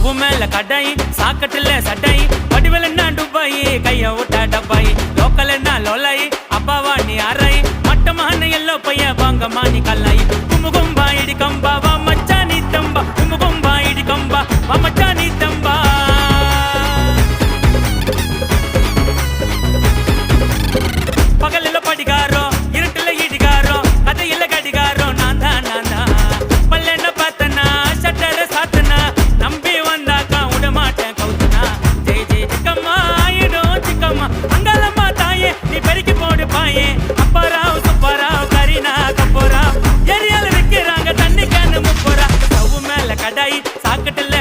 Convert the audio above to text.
stove மேல கடாய் சாக்கட்டுல சட்டாய் வடிவல் என்ன Dubai கைய விட்டா டப்பாய் லோக்கல் என்ன லோலாய் அப்பாவா நீ அறாய் மட்டமான எல்லோ பைய வாங்கம்மா நீ கல்லாய் குமுகும்பா இடி கம்பா வா மச்சா நீ தம்பா குமுகும்பா இடி கம்பா வா மச்சா நீ தம்பா பகலில படிகாரோ இருட்டுல இடிகாரோ கதையில கடிகாரோ நான் தான் பல்லென்ன பார்த்தனா சட்டர சாத்தனா நம்பி வந்தாக்கா விட மாட்டேன் கவுத்தனா ஜெய் ஜெய் சிக்கம்மா ஆயிடும் சிக்கம்மா அங்காளம்மா தாயே நீ பெருக்கி போடு பாயே அப்பாராவ் சுப்பாராவ் கரீனா கப்போராவ் ஏரியால விற்கிறாங்க தண்ணி கேனு முப்போரா ஸ்டவ் மேல கடாய் சாக்கட்டுல